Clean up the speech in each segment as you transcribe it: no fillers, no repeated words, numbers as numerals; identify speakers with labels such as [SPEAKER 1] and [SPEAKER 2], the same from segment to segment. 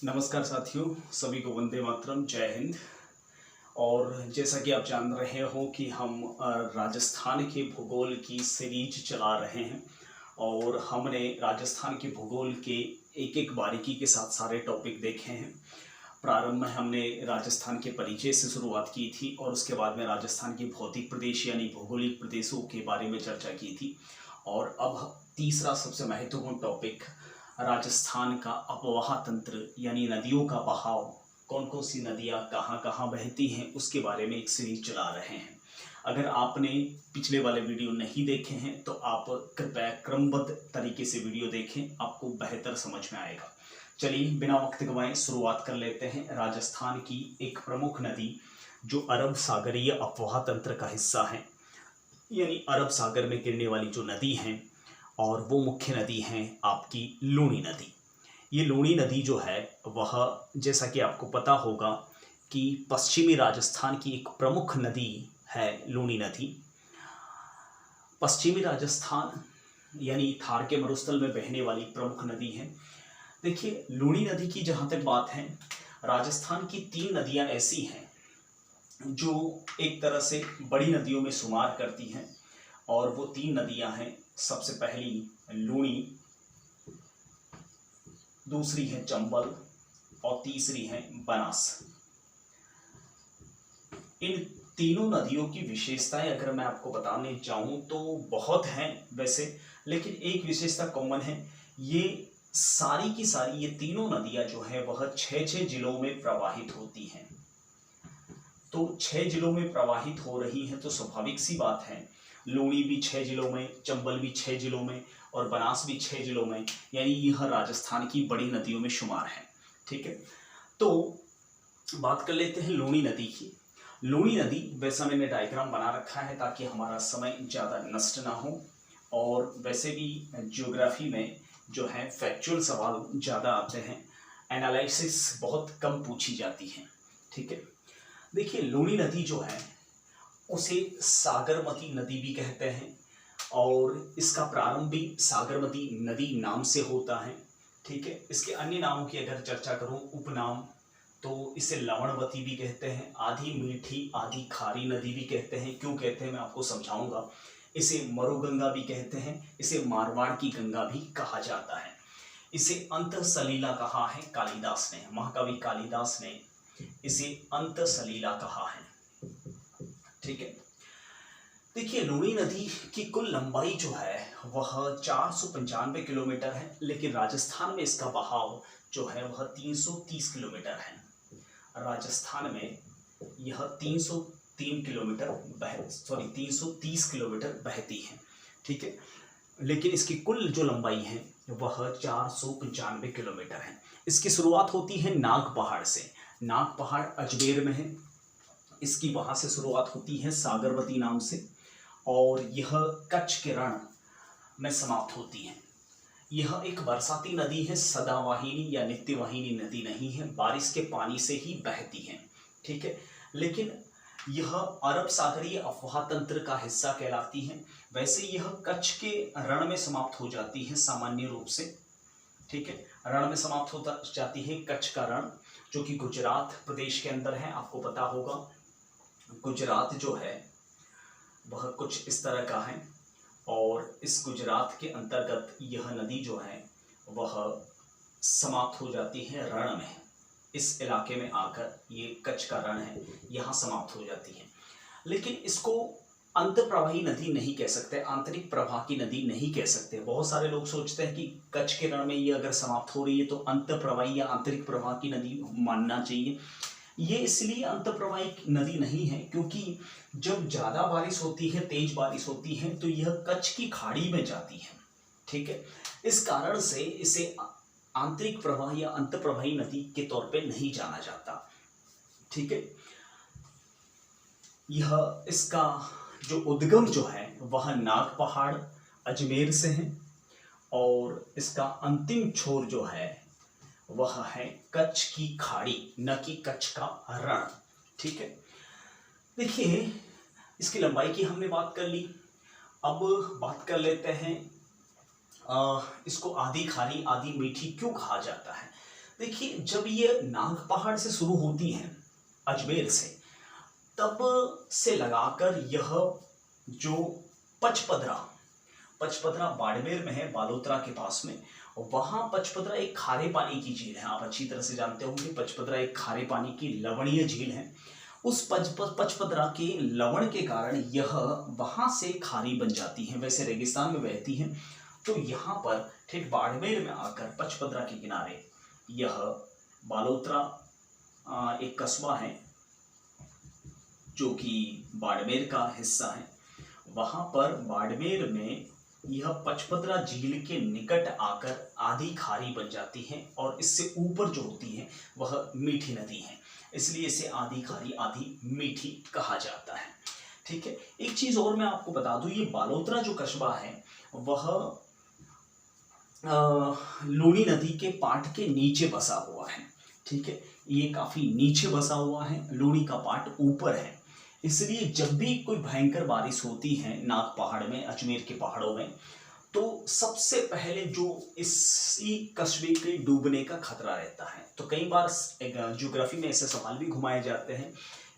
[SPEAKER 1] नमस्कार साथियों, सभी को वंदे मातरम, जय हिंद। और जैसा कि आप जान रहे हो कि हम राजस्थान के भूगोल की सीरीज चला रहे हैं और हमने राजस्थान के भूगोल के एक एक बारीकी के साथ सारे टॉपिक देखे हैं। प्रारंभ में हमने राजस्थान के परिचय से शुरुआत की थी और उसके बाद में राजस्थान के भौतिक प्रदेश यानी भौगोलिक प्रदेशों के बारे में चर्चा की थी। और अब तीसरा सबसे महत्वपूर्ण टॉपिक राजस्थान का अपवाह तंत्र यानी नदियों का बहाव, कौन कौन सी नदियाँ कहाँ कहाँ बहती हैं, उसके बारे में एक सीरीज चला रहे हैं। अगर आपने पिछले वाले वीडियो नहीं देखे हैं तो आप कृपया क्रमबद्ध तरीके से वीडियो देखें, आपको बेहतर समझ में आएगा। चलिए बिना वक्त गंवाए शुरुआत कर लेते हैं। राजस्थान की एक प्रमुख नदी जो अरब सागरीय अपवाह तंत्र का हिस्सा है, यानी अरब सागर में गिरने वाली जो नदी है, और वो मुख्य नदी है आपकी लूणी नदी। ये लूणी नदी जो है वह, जैसा कि आपको पता होगा कि पश्चिमी राजस्थान की एक प्रमुख नदी है लूणी नदी। पश्चिमी राजस्थान यानी थार के मरुस्थल में बहने वाली प्रमुख नदी है। देखिए, लूणी नदी की जहाँ तक बात है, राजस्थान की 3 नदियाँ ऐसी हैं जो एक तरह से बड़ी नदियों में शुमार करती हैं, और वो 3 नदियाँ हैं। सबसे पहली लूणी, दूसरी है चंबल और तीसरी है बनास। इन तीनों नदियों की विशेषताएं अगर मैं आपको बताने जाऊं तो बहुत हैं वैसे, लेकिन एक विशेषता कॉमन है। ये सारी की सारी ये तीनों नदियां जो है वह 6 जिलों में प्रवाहित होती हैं। तो 6 जिलों में प्रवाहित हो रही हैं तो स्वाभाविक सी बात है, लूणी भी 6 जिलों में, चंबल भी 6 जिलों में और बनास भी 6 जिलों में, यानी यह राजस्थान की बड़ी नदियों में शुमार है। ठीक है, तो बात कर लेते हैं लूणी नदी की। लूणी नदी, वैसा मैंने डायग्राम बना रखा है ताकि हमारा समय ज़्यादा नष्ट ना हो, और वैसे भी ज्योग्राफी में जो है फैक्चुअल सवाल ज़्यादा आते हैं, एनालिसिस बहुत कम पूछी जाती है। ठीक है, देखिए लूणी नदी जो है उसे सागरमती नदी भी कहते हैं, और इसका प्रारंभ भी सागरमती नदी नाम से होता है। ठीक है, इसके अन्य नामों की अगर चर्चा करूं, उपनाम, तो इसे लवणवती भी कहते हैं, आधी मीठी आधी खारी नदी भी कहते हैं। क्यों कहते हैं मैं आपको समझाऊंगा। इसे मरुगंगा भी कहते हैं, इसे मारवाड़ की गंगा भी कहा जाता है। इसे अंतःसलीला कहा है कालिदास ने, महाकवि कालिदास ने इसे अंतःसलीला कहा है। ठीक है, देखिए लूणी नदी की कुल लंबाई जो है वह 495 किलोमीटर है, लेकिन राजस्थान में इसका बहाव जो है वह 330 किलोमीटर है। राजस्थान में यह 330 किलोमीटर बहती है। ठीक है, लेकिन इसकी कुल जो लंबाई है वह 495 किलोमीटर है। इसकी शुरुआत होती है नाग पहाड़ से। नाग पहाड़ अजमेर में है, इसकी वहाँ से शुरुआत होती है सागरवती नाम से, और यह कच्छ के रण में समाप्त होती है। यह एक बरसाती नदी है, सदावाहिनी या नित्यवाहिनी नदी नहीं है, बारिश के पानी से ही बहती है। ठीक है, लेकिन यह अरब सागरीय अपवाह तंत्र का हिस्सा कहलाती है। वैसे यह कच्छ के रण में समाप्त हो जाती है सामान्य रूप से। ठीक है, रण में समाप्त हो जाती है कच्छ का रण, जो कि गुजरात प्रदेश के अंदर है। आपको पता होगा गुजरात जो है वह कुछ इस तरह का है, और इस गुजरात के अंतर्गत यह नदी जो है वह समाप्त हो जाती है रण में। इस इलाके में आकर, ये कच्छ का रण है, यहाँ समाप्त हो जाती है। लेकिन इसको अंतःप्रवाही नदी नहीं कह सकते, आंतरिक प्रवाह की नदी नहीं कह सकते। बहुत सारे लोग सोचते हैं कि कच्छ के रण में ये अगर समाप्त हो रही है तो अंतःप्रवाही या आंतरिक प्रवाह की नदी मानना चाहिए। ये इसलिए अंतःप्रवाही नदी नहीं है क्योंकि जब ज़्यादा बारिश होती है, तेज बारिश होती है, तो यह कच्छ की खाड़ी में जाती है। ठीक है, इस कारण से इसे आंतरिक प्रवाह या अंतःप्रवाही नदी के तौर पे नहीं जाना जाता। ठीक है, यह इसका जो उद्गम जो है वह नाग पहाड़ अजमेर से है, और इसका अंतिम छोर जो है वह है कच्छ की खाड़ी, न कि कच्छ का रण। ठीक है, देखिए इसकी लंबाई की हमने बात कर ली। अब बात कर लेते हैं इसको आधी खारी आधी मीठी क्यों कहा जाता है। देखिए, जब ये नाग पहाड़ से शुरू होती हैं अजमेर से, तब से लगाकर यह जो पचपदरा, पचपदरा बाड़मेर में है, बालोतरा के पास में। वहां पचपदरा एक खारे पानी की झील है, आप अच्छी तरह से जानते होंगे। पचपदरा एक खारे पानी की लवणीय झील है। उस पचपदरा के लवण के कारण यह वहां से खारी बन जाती है, वैसे रेगिस्तान में बहती है। तो यहाँ पर ठीक बाड़मेर में आकर पचपदरा के किनारे यह बालोतरा एक कस्बा है जो कि बाड़मेर का हिस्सा है। वहां पर बाड़मेर में यह पचपदरा झील के निकट आकर आधी खारी बन जाती है, और इससे ऊपर जो होती है वह मीठी नदी है, इसलिए इसे आधी खारी आधी मीठी कहा जाता है। ठीक है, एक चीज और मैं आपको बता दूं, ये बालोतरा जो कस्बा है वह लूनी नदी के पाट के नीचे बसा हुआ है। ठीक है, ये काफी नीचे बसा हुआ है, लूनी का पाट ऊपर है। इसलिए जब भी कोई भयंकर बारिश होती है नाग पहाड़ में, अजमेर के पहाड़ों में, तो सबसे पहले जो इसी कस्बे के डूबने का खतरा रहता है। तो कई बार ज्योग्राफी में ऐसे सवाल भी घुमाए जाते हैं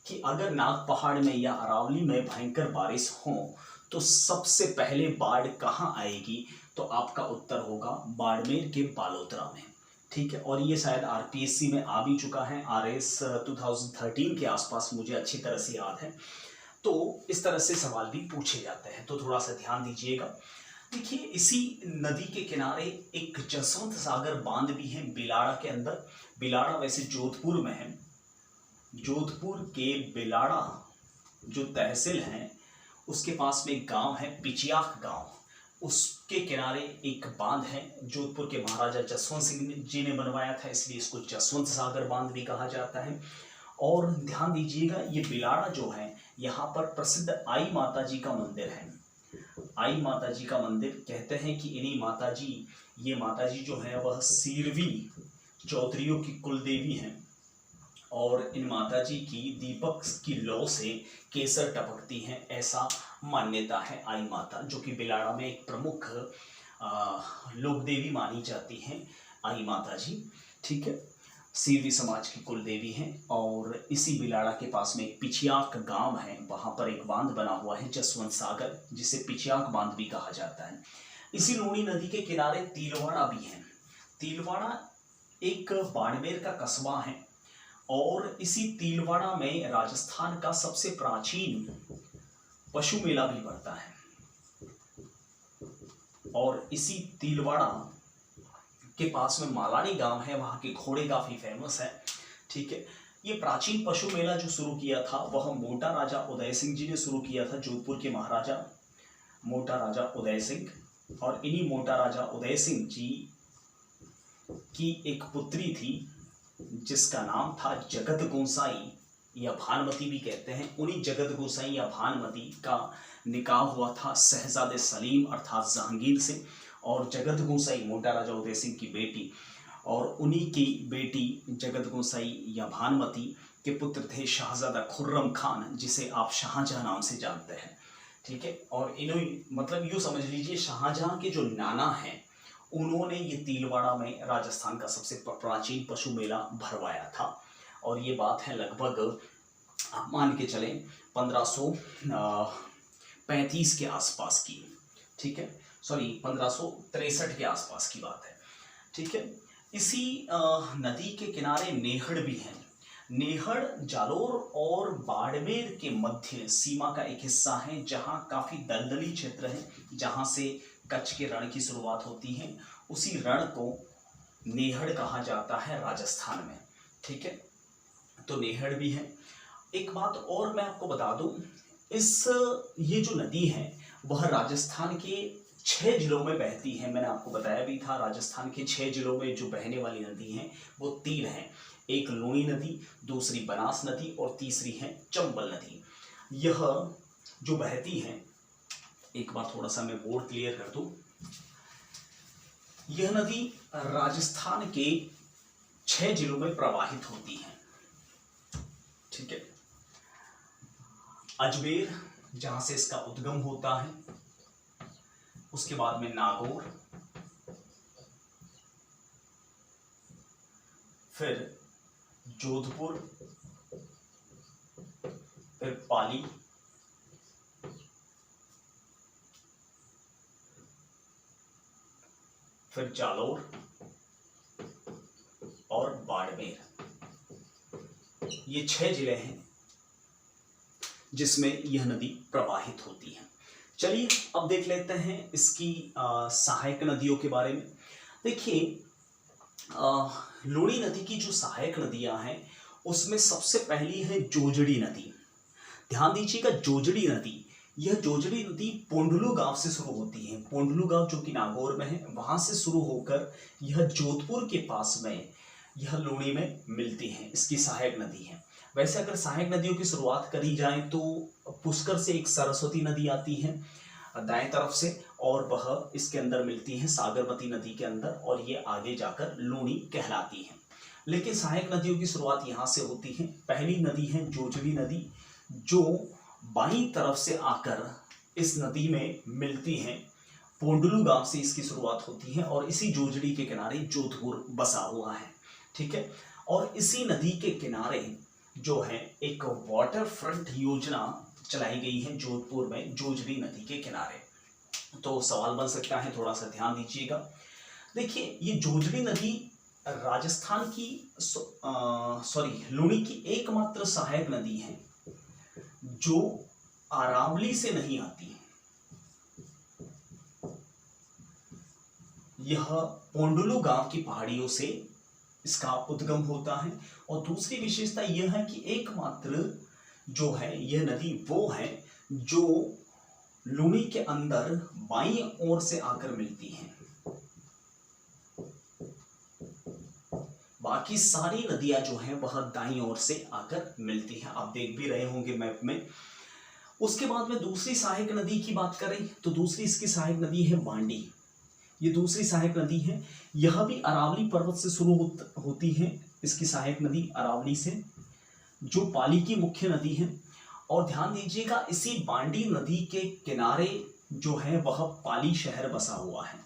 [SPEAKER 1] कि अगर नाग पहाड़ में या अरावली में भयंकर बारिश हो तो सबसे पहले बाढ़ कहाँ आएगी, तो आपका उत्तर होगा बाड़मेर के बालोतरा में। ठीक है, और ये शायद आरपीएससी में आ भी चुका है, आरएस 2013 के आसपास, मुझे अच्छी तरह से याद है। तो इस तरह से सवाल भी पूछे जाते हैं, तो थोड़ा सा ध्यान दीजिएगा। देखिए, इसी नदी के किनारे एक जसवंत सागर बांध भी है बिलाड़ा के अंदर। बिलाड़ा वैसे जोधपुर में है। जोधपुर के बिलाड़ा जो तहसील है उसके पास में एक गांव है पिचियाक गांव, उसके किनारे एक बांध है। जोधपुर के महाराजा जसवंत सिंह जी ने बनवाया था, इसलिए इसको जसवंत सागर बांध भी कहा जाता है। और ध्यान दीजिएगा, ये बिलाड़ा जो है यहाँ पर प्रसिद्ध आई माता जी का मंदिर है। आई माता जी का मंदिर, कहते हैं कि इन्हीं माता जी, ये माता जी जो है वह सीरवी चौधरियों की कुल देवी हैं, और इन माता जी की दीपक की लौ से केसर टपकती हैं, ऐसा मान्यता है। आई माता जो कि बिलाड़ा में एक प्रमुख लोक देवी मानी जाती हैं, आई माता जी। ठीक है, सीरवी समाज की कुल देवी हैं। और इसी बिलाड़ा के पास में एक पिचियाक गांव है, वहां पर एक बांध बना हुआ है जसवंत सागर, जिसे पिचियाक बांध भी कहा जाता है। इसी लूनी नदी के किनारे तिलवाड़ा भी है। तिलवाड़ा एक बाड़मेर का कस्बा है, और इसी तिलवाड़ा में राजस्थान का सबसे प्राचीन पशु मेला भी पड़ता है। और इसी तिलवाड़ा के पास में मालानी गांव है, वहां के घोड़े काफी फेमस है। ठीक है, ये प्राचीन पशु मेला जो शुरू किया था वह मोटा राजा उदय सिंह जी ने शुरू किया था, जोधपुर के महाराजा मोटा राजा उदय सिंह। और इन्हीं मोटा राजा उदय सिंह जी की एक पुत्री थी जिसका नाम था जगत गोसाई या भानमती भी कहते हैं। उन्हीं जगत गोसाई या भानमती का निकाह हुआ था शहजादे सलीम अर्थात जहांगीर से, और जगत गोसाई मोटा राजा उदय सिंह की बेटी, और उन्हीं की बेटी जगत गोसाई या भानमती के पुत्र थे शाहजादा खुर्रम खान, जिसे आप शाहजहां नाम से जानते हैं। ठीक है, और इन्होंने मतलब यूँ समझ लीजिए शाहजहां के जो नाना हैं उन्होंने ये तिलवाड़ा में राजस्थान का सबसे प्राचीन पशु मेला भरवाया था। और ये बात है लगभग आप मान के चलें 1535 के आसपास की। ठीक है, सॉरी 1563 के आसपास की बात है। ठीक है, इसी नदी के किनारे नेहड़ भी है। नेहड़ जालोर और बाड़मेर के मध्य सीमा का एक हिस्सा है, जहां काफी दलदली क्षेत्र है, जहां से कच्छ के रण की शुरुआत होती है। उसी रण को नेहड़ कहा जाता है राजस्थान में। ठीक है, तो नेहड़ भी है। एक बात और मैं आपको बता दूं, ये जो नदी है वह राजस्थान के 6 जिलों में बहती है। मैंने आपको बताया भी था, राजस्थान के 6 जिलों में जो बहने वाली नदी हैं वो 3 हैं। एक लूनी नदी, दूसरी बनास नदी, और तीसरी है चंबल नदी। यह जो बहती है, एक बार थोड़ा सा मैं बोर्ड क्लियर कर दूं, यह नदी राजस्थान के 6 जिलों में प्रवाहित होती है। ठीक है, अजमेर जहां से इसका उद्गम होता है, उसके बाद में नागौर, फिर जोधपुर, फिर पाली, फिर जालौर और बाड़मेर। ये 6 जिले हैं जिसमें यह नदी प्रवाहित होती है। चलिए अब देख लेते हैं इसकी सहायक नदियों के बारे में। देखिए लूणी नदी की जो सहायक नदियां हैं उसमें सबसे पहली है जोजड़ी नदी। ध्यान दीजिएगा, जोजड़ी नदी, यह जोजड़ी नदी पोंडलू गांव से शुरू होती है। पोंडलू गांव जो कि नागौर में है, वहां से शुरू होकर यह जोधपुर के पास में यह लूणी में मिलती है। इसकी सहायक नदी है। वैसे अगर सहायक नदियों की शुरुआत करी जाए तो पुष्कर से एक सरस्वती नदी आती है दाएं तरफ से, और वह इसके अंदर मिलती है सागरमती नदी के अंदर, और ये आगे जाकर लूणी कहलाती है। लेकिन सहायक नदियों की शुरुआत यहाँ से होती है। पहली नदी है जोजड़ी नदी, जो बाईं तरफ से आकर इस नदी में मिलती है। पोंडलू गांव से इसकी शुरुआत होती है और इसी जोजड़ी के किनारे जोधपुर बसा हुआ है। ठीक है, और इसी नदी के किनारे जो है एक वाटर फ्रंट योजना चलाई गई है जोधपुर में, जोजड़ी नदी के किनारे। तो सवाल बन सकता है, थोड़ा सा ध्यान दीजिएगा। देखिए ये जोजड़ी नदी राजस्थान की लूणी की एकमात्र सहायक नदी है जो अरावली से नहीं आती है। यह पोंडलू गांव की पहाड़ियों से इसका उद्गम होता है। और दूसरी विशेषता यह है कि एकमात्र जो है यह नदी वो है जो लूणी के अंदर बाईं ओर से आकर मिलती है। बाकी सारी नदियां जो हैं वह दाईं ओर से आकर मिलती हैं। आप देख भी रहे होंगे मैप में। उसके बाद में दूसरी सहायक नदी की बात करें तो दूसरी इसकी सहायक नदी है बांडी। ये दूसरी सहायक नदी है। यह भी अरावली पर्वत से शुरू होती है। इसकी सहायक नदी अरावली से, जो पाली की मुख्य नदी है। और ध्यान दीजिएगा, इसी बांडी नदी के किनारे जो है वह पाली शहर बसा हुआ है।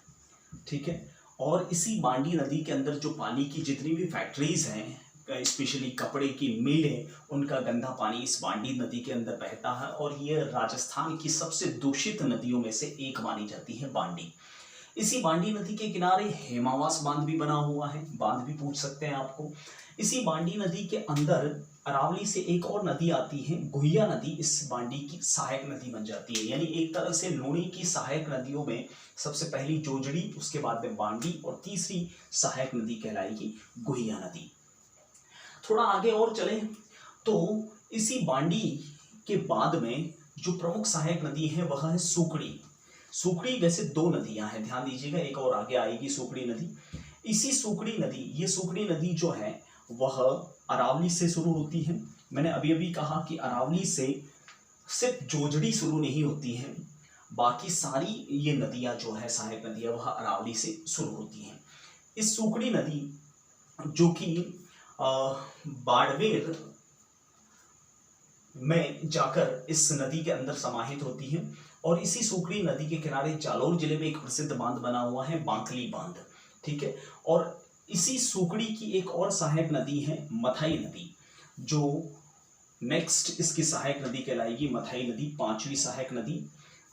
[SPEAKER 1] ठीक है, और इसी बांडी नदी के अंदर जो पाली की जितनी भी फैक्ट्रीज हैं, स्पेशली कपड़े की मिलें, उनका गंदा पानी इस बांडी नदी के अंदर बहता है। और ये राजस्थान की सबसे दूषित नदियों में से एक मानी जाती है बांडी। इसी बांडी नदी के किनारे हेमावास बांध भी बना हुआ है, बांध भी पूछ सकते हैं आपको। इसी बांडी नदी के अंदर अरावली से एक और नदी आती है, गुहिया नदी, इस बांडी की सहायक नदी बन जाती है। यानी एक तरह से लूणी की सहायक नदियों में सबसे पहली जोजड़ी, उसके बाद में बांडी, और तीसरी सहायक नदी कहलाएगी गुहिया नदी। थोड़ा आगे और चलें तो इसी बांडी के बाद में जो प्रमुख सहायक नदी है वह है सूकड़ी। सूकड़ी वैसे 2 नदियां हैं, ध्यान दीजिएगा, एक और आगे आएगी सूकड़ी नदी। इसी सूकड़ी नदी, ये सूकड़ी नदी जो है वह अरावली से शुरू होती है। मैंने अभी अभी कहा कि अरावली से सिर्फ जोजड़ी शुरू नहीं होती है, बाकी सारी ये नदियां जो है सहायक नदियां वह अरावली से शुरू होती हैं। इस सूकड़ी नदी जो कि बाड़मेर में जाकर इस नदी के अंदर समाहित होती है। और इसी सूकड़ी नदी के किनारे जालौर जिले में एक प्रसिद्ध बांध बना हुआ है, बांकली बांध। ठीक है, और इसी सूकड़ी की एक और सहायक नदी है मथाई नदी, जो नेक्स्ट इसकी सहायक नदी कहलाएगी मथाई नदी, 5वीं सहायक नदी।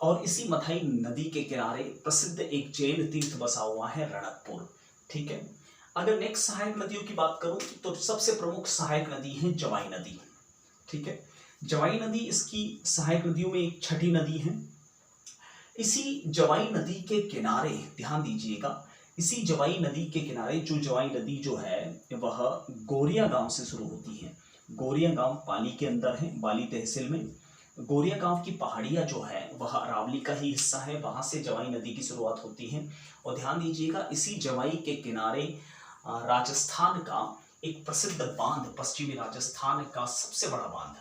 [SPEAKER 1] और इसी मथाई नदी के किनारे प्रसिद्ध एक जैन तीर्थ बसा हुआ है रणकपुर। ठीक है, अगर नेक्स्ट सहायक नदियों की बात करूं तो सबसे प्रमुख सहायक नदी है जवाई नदी। ठीक है, जवाई नदी इसकी सहायक नदियों में एक छठी नदी है। इसी जवाई नदी के किनारे ध्यान दीजिएगा, इसी जवाई नदी के किनारे जो जवाई नदी जो है वह गोरिया गांव से शुरू होती है। गोरिया गांव पाली के अंदर है, बाली तहसील में। गोरिया गांव की पहाड़ियां जो है वह अरावली का ही हिस्सा है, वहां से जवाई नदी की शुरुआत होती है। और ध्यान दीजिएगा, इसी जवाई के किनारे राजस्थान का एक प्रसिद्ध बांध, पश्चिमी राजस्थान का सबसे बड़ा बांध,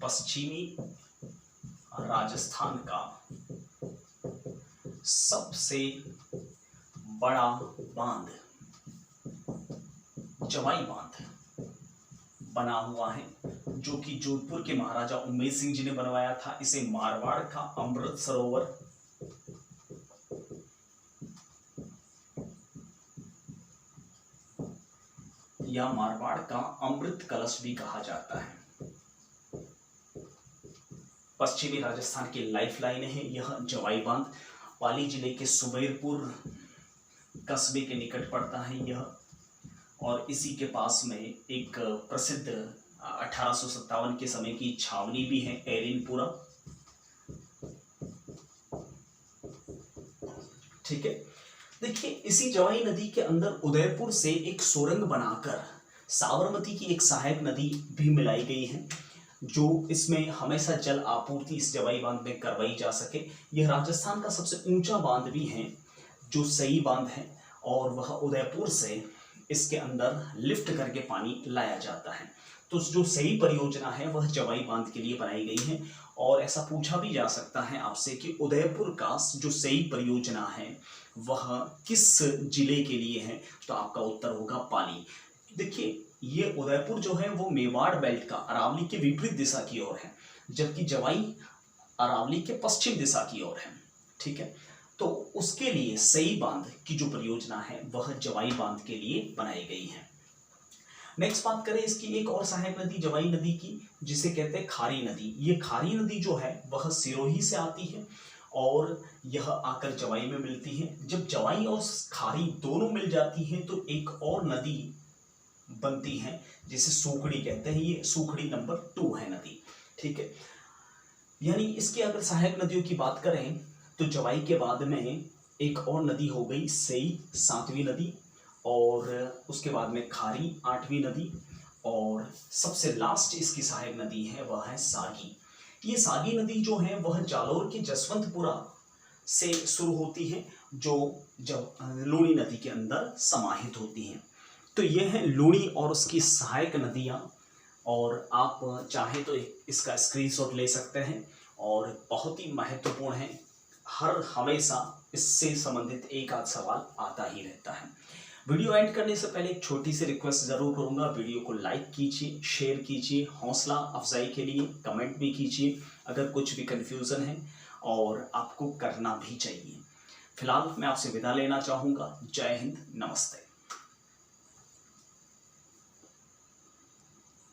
[SPEAKER 1] पश्चिमी राजस्थान का सबसे बड़ा बांध जवाई बांध बना हुआ है, जो कि जोधपुर के महाराजा उमेद सिंह जी ने बनवाया था। इसे मारवाड़ का अमृत सरोवर या मारवाड़ का अमृत कलश भी कहा जाता है। पश्चिमी राजस्थान की लाइफलाइन है यह जवाई बांध। पाली जिले के सुमेरपुर कस्बे के निकट पड़ता है यह, और इसी के पास में एक प्रसिद्ध 1857 के समय की छावनी भी है, एरिनपुरा। ठीक है, देखिए इसी जवाई नदी के अंदर उदयपुर से एक सुरंग बनाकर साबरमती की एक सहायक नदी भी मिलाई गई है, जो इसमें हमेशा जल आपूर्ति इस जवाई बांध में करवाई जा सके। यह राजस्थान का सबसे ऊंचा बांध भी है, जो सही बांध है, और वह उदयपुर से इसके अंदर लिफ्ट करके पानी लाया जाता है। तो जो सही परियोजना है वह जवाई बांध के लिए बनाई गई है। और ऐसा पूछा भी जा सकता है आपसे कि उदयपुर का जो सही परियोजना है वह किस जिले के लिए है, तो आपका उत्तर होगा पाली। देखिए ये उदयपुर जो है वो मेवाड़ बेल्ट का अरावली के विपरीत दिशा की ओर है, जबकि जवाई अरावली के पश्चिम दिशा की ओर है। ठीक है, तो उसके लिए सही बांध की जो परियोजना है वह जवाई बांध के लिए बनाई गई है। नेक्स्ट बात करें इसकी एक और सहायक नदी जवाई नदी की, जिसे कहते हैं खारी नदी। ये खारी नदी जो है वह सिरोही से आती है और यह आकर जवाई में मिलती है। जब जवाई और खारी दोनों मिल जाती हैं तो एक और नदी बनती है जिसे सूखड़ी कहते हैं। ये सूखड़ी नंबर 2 है नदी। ठीक है, यानी इसकी अगर सहायक नदियों की बात करें तो जवाई के बाद में एक और नदी हो गई सई 7वीं नदी, और उसके बाद में खारी 8वीं नदी, और सबसे लास्ट इसकी सहायक नदी है वह है सागी। ये सागी नदी जो है वह जालोर के जसवंतपुरा से शुरू होती है, जो जब लूणी नदी के अंदर समाहित होती हैं। तो ये है लूणी और उसकी सहायक नदियाँ, और आप चाहें तो इसका स्क्रीनशॉट ले सकते हैं, और बहुत ही महत्वपूर्ण है। हर हमेशा इससे संबंधित एक आध सवाल आता ही रहता है। वीडियो एंड करने से पहले एक छोटी सी रिक्वेस्ट ज़रूर करूंगा, वीडियो को लाइक कीजिए, शेयर कीजिए, हौसला अफजाई के लिए कमेंट भी कीजिए अगर कुछ भी कन्फ्यूज़न है, और आपको करना भी चाहिए। फिलहाल मैं आपसे विदा लेना चाहूँगा। जय हिंद, नमस्ते।